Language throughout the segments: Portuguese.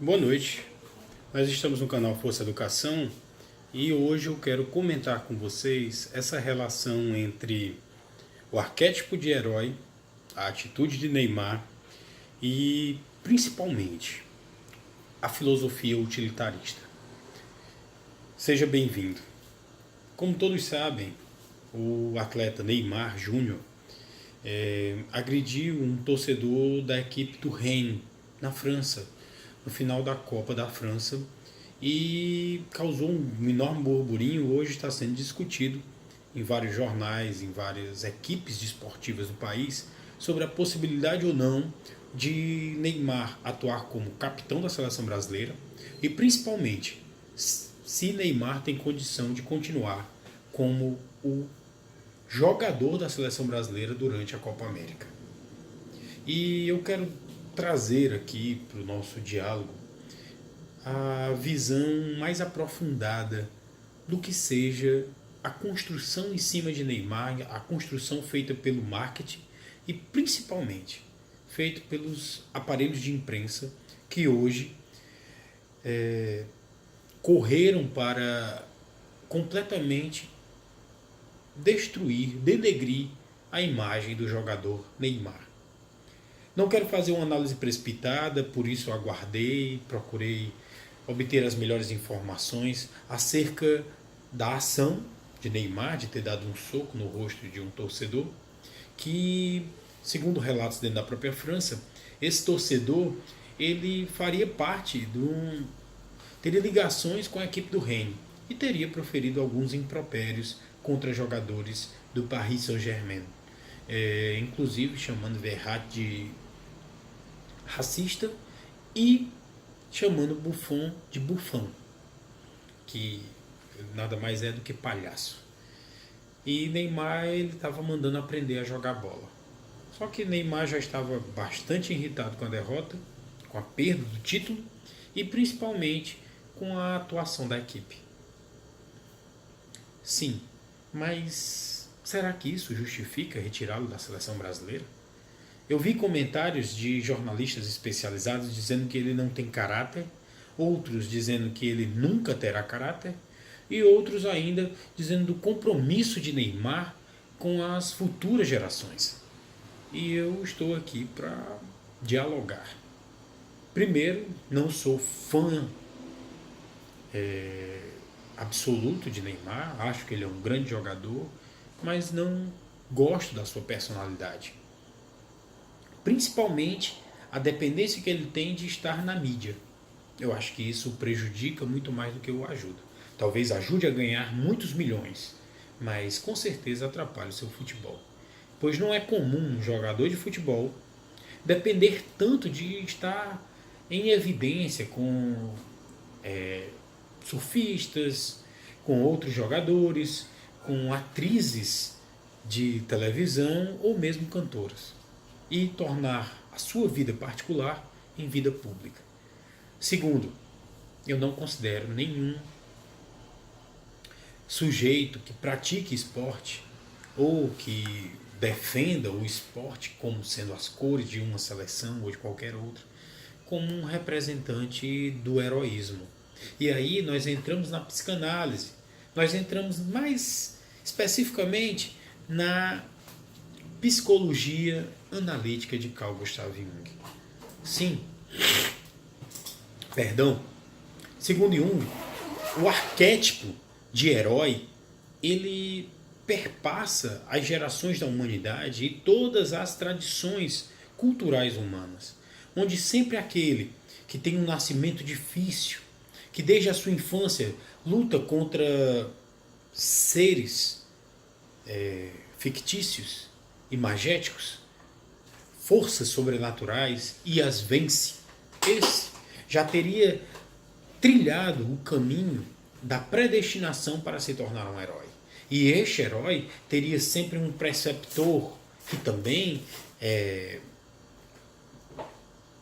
Boa noite, nós estamos no canal Força Educação e hoje eu quero comentar com vocês essa relação entre o arquétipo de herói, a atitude de Neymar e principalmente a filosofia utilitarista. Seja bem-vindo. Como todos sabem, o atleta Neymar Júnior agrediu um torcedor da equipe do Rennes, na França, no final da Copa da França, e causou um enorme burburinho. Hoje está sendo discutido em vários jornais, em várias equipes desportivas do país, sobre a possibilidade ou não de Neymar atuar como capitão da seleção brasileira e principalmente se Neymar tem condição de continuar como o jogador da seleção brasileira durante a Copa América. E eu quero trazer aqui para o nosso diálogo a visão mais aprofundada do que seja a construção em cima de Neymar, a construção feita pelo marketing e principalmente feita pelos aparelhos de imprensa que hoje correram para completamente destruir, denegrir a imagem do jogador Neymar. Não quero fazer uma análise precipitada, por isso aguardei, procurei obter as melhores informações acerca da ação de Neymar, de ter dado um soco no rosto de um torcedor, que, segundo relatos dentro da própria França, esse torcedor ele faria parte teria ligações com a equipe do Rennes e teria proferido alguns impropérios contra jogadores do Paris Saint-Germain, inclusive chamando Verratti de racista e chamando Buffon de bufão, que nada mais é do que palhaço. E Neymar ele estava mandando aprender a jogar bola. Só que Neymar já estava bastante irritado com a derrota, com a perda do título e principalmente com a atuação da equipe. Sim, mas será que isso justifica retirá-lo da seleção brasileira? Eu vi comentários de jornalistas especializados dizendo que ele não tem caráter, outros dizendo que ele nunca terá caráter, e outros ainda dizendo do compromisso de Neymar com as futuras gerações. E eu estou aqui para dialogar. Primeiro, não sou fã absoluto de Neymar, acho que ele é um grande jogador, mas não gosto da sua personalidade. Principalmente a dependência que ele tem de estar na mídia. Eu acho que isso o prejudica muito mais do que o ajuda. Talvez ajude a ganhar muitos milhões, mas com certeza atrapalha o seu futebol. Pois não é comum um jogador de futebol depender tanto de estar em evidência com surfistas, com outros jogadores, com atrizes de televisão ou mesmo cantoras, e tornar a sua vida particular em vida pública. Segundo, eu não considero nenhum sujeito que pratique esporte ou que defenda o esporte como sendo as cores de uma seleção ou de qualquer outra como um representante do heroísmo. E aí nós entramos na psicanálise, nós entramos mais especificamente na psicologia analítica de Carl Gustav Jung. Sim, perdão, segundo Jung, o arquétipo de herói, ele perpassa as gerações da humanidade e todas as tradições culturais humanas, onde sempre aquele que tem um nascimento difícil, que desde a sua infância luta contra seres fictícios, imagéticos, forças sobrenaturais e as vence, esse já teria trilhado o caminho da predestinação para se tornar um herói. E este herói teria sempre um preceptor que também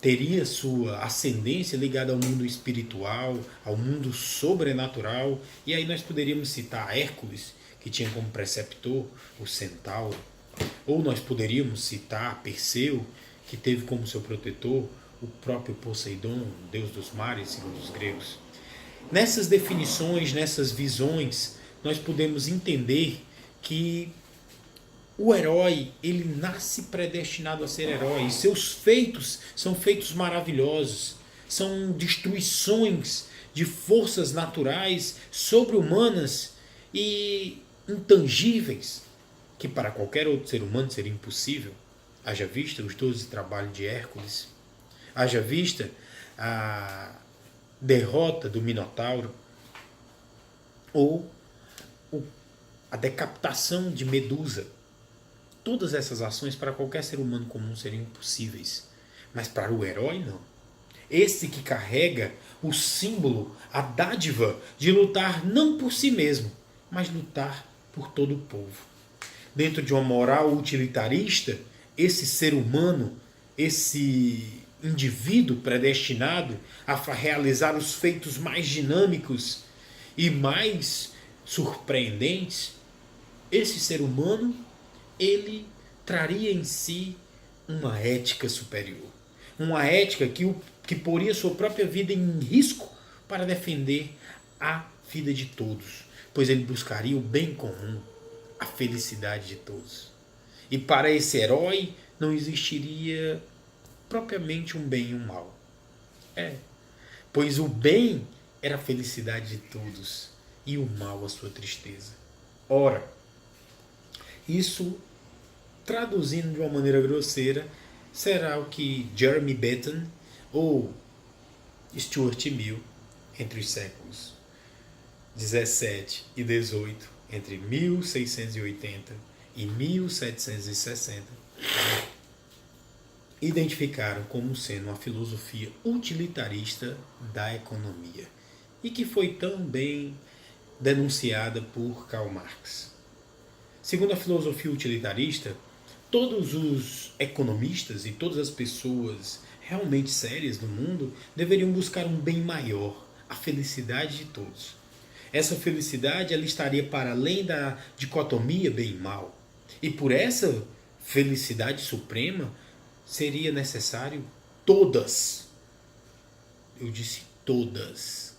teria sua ascendência ligada ao mundo espiritual, ao mundo sobrenatural. E aí nós poderíamos citar Hércules, que tinha como preceptor o centauro. Ou nós poderíamos citar Perseu, que teve como seu protetor o próprio Poseidon, deus dos mares, segundo os gregos. Nessas definições, nessas visões, nós podemos entender que o herói, ele nasce predestinado a ser herói. E seus feitos são feitos maravilhosos. São destruições de forças naturais, sobre-humanas e intangíveis, que para qualquer outro ser humano seria impossível. Haja vista os 12 trabalhos de Hércules. Haja vista a derrota do Minotauro. Ou a decapitação de Medusa. Todas essas ações para qualquer ser humano comum seriam impossíveis. Mas para o herói, não. Esse que carrega o símbolo, a dádiva de lutar não por si mesmo, mas lutar por todo o povo. Dentro de uma moral utilitarista, esse ser humano, esse indivíduo predestinado a realizar os feitos mais dinâmicos e mais surpreendentes, esse ser humano, ele traria em si uma ética superior. Uma ética que poria sua própria vida em risco para defender a vida de todos, pois ele buscaria o bem comum, a felicidade de todos. E para esse herói não existiria propriamente um bem e um mal. Pois o bem era a felicidade de todos e o mal a sua tristeza. Ora, isso, traduzindo de uma maneira grosseira, será o que Jeremy Bentham ou Stuart Mill, entre os séculos 17 e 18, entre 1680 e 1760, identificaram como sendo uma filosofia utilitarista da economia e que foi tão bem denunciada por Karl Marx. Segundo a filosofia utilitarista, todos os economistas e todas as pessoas realmente sérias do mundo deveriam buscar um bem maior, a felicidade de todos. Essa felicidade ela estaria para além da dicotomia bem e mal. E por essa felicidade suprema seria necessário todas, eu disse todas,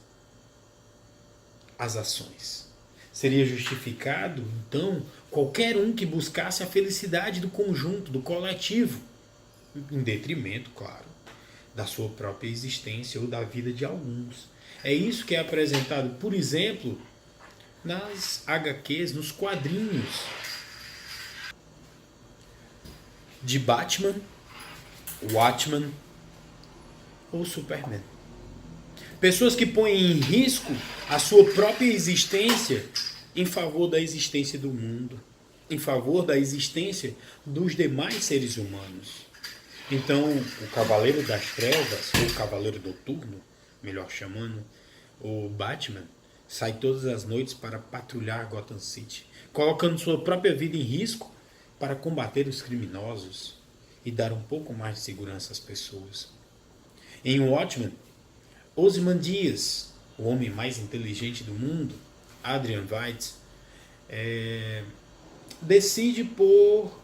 as ações. Seria justificado, então, qualquer um que buscasse a felicidade do conjunto, do coletivo, em detrimento, claro, da sua própria existência ou da vida de alguns. É isso que é apresentado, por exemplo, nas HQs, nos quadrinhos de Batman, Watchmen ou Superman. Pessoas que põem em risco a sua própria existência em favor da existência do mundo, em favor da existência dos demais seres humanos. Então, o Cavaleiro das Trevas, ou o Cavaleiro Noturno, melhor chamando, o Batman, sai todas as noites para patrulhar Gotham City, colocando sua própria vida em risco para combater os criminosos e dar um pouco mais de segurança às pessoas. Em Watchmen, Ozymandias, o homem mais inteligente do mundo, Adrian Veidt, decide por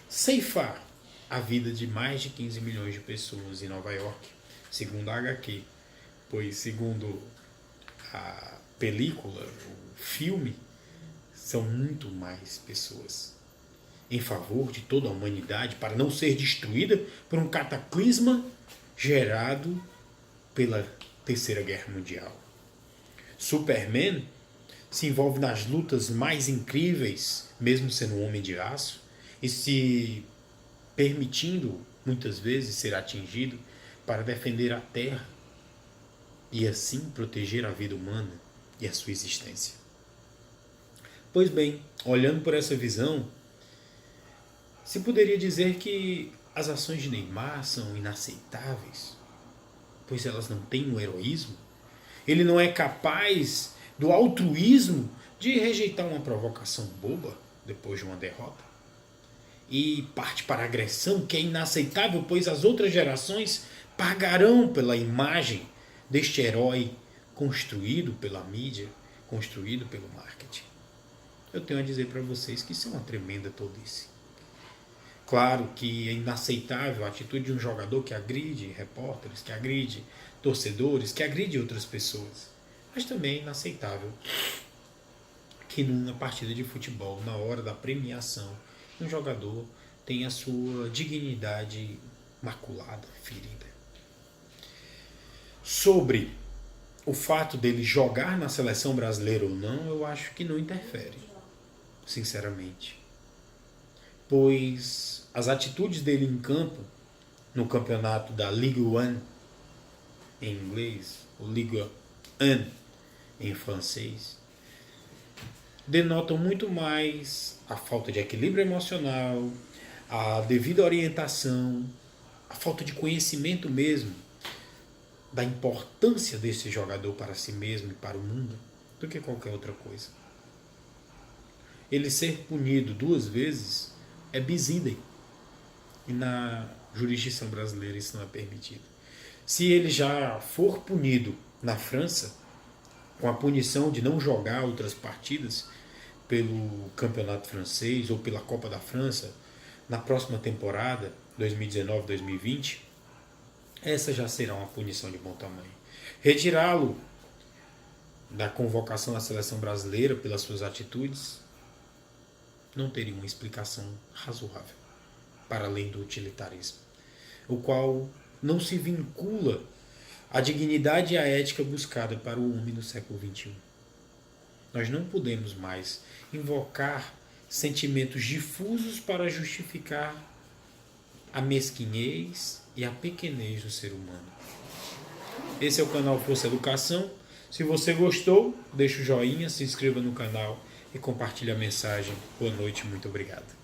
ceifar a vida de mais de 15 milhões de pessoas em Nova York, segundo a HQ. Pois, segundo a película, o filme, são muito mais pessoas em favor de toda a humanidade para não ser destruída por um cataclisma gerado pela Terceira Guerra Mundial. Superman se envolve nas lutas mais incríveis, mesmo sendo um homem de aço, e se permitindo, muitas vezes, ser atingido para defender a Terra e assim proteger a vida humana e a sua existência. Pois bem, olhando por essa visão, se poderia dizer que as ações de Neymar são inaceitáveis, pois elas não têm um heroísmo. Ele não é capaz do altruísmo de rejeitar uma provocação boba depois de uma derrota. E parte para a agressão, que é inaceitável, pois as outras gerações pagarão pela imagem deste herói construído pela mídia, construído pelo marketing. Eu tenho a dizer para vocês que isso é uma tremenda tolice. Claro que é inaceitável a atitude de um jogador que agride repórteres, que agride torcedores, que agride outras pessoas. Mas também é inaceitável que numa partida de futebol, na hora da premiação, um jogador tenha a sua dignidade maculada, ferida. Sobre o fato dele jogar na seleção brasileira ou não, eu acho que não interfere, sinceramente. Pois as atitudes dele em campo, no campeonato da Ligue 1, em inglês, ou Ligue 1 em francês, denotam muito mais a falta de equilíbrio emocional, a devida orientação, a falta de conhecimento mesmo da importância desse jogador para si mesmo e para o mundo, do que qualquer outra coisa. Ele ser punido 2 vezes é bis idem. E na jurisdição brasileira isso não é permitido. Se ele já for punido na França, com a punição de não jogar outras partidas pelo campeonato francês ou pela Copa da França, na próxima temporada, 2019-2020, essa já será uma punição de bom tamanho. Retirá-lo da convocação à seleção brasileira pelas suas atitudes não teria uma explicação razoável, para além do utilitarismo, o qual não se vincula à dignidade e à ética buscada para o homem no século XXI. Nós não podemos mais invocar sentimentos difusos para justificar a mesquinhez e a pequenez do ser humano. Esse é o canal Força Educação. Se você gostou, deixa o joinha, se inscreva no canal e compartilhe a mensagem. Boa noite, muito obrigado.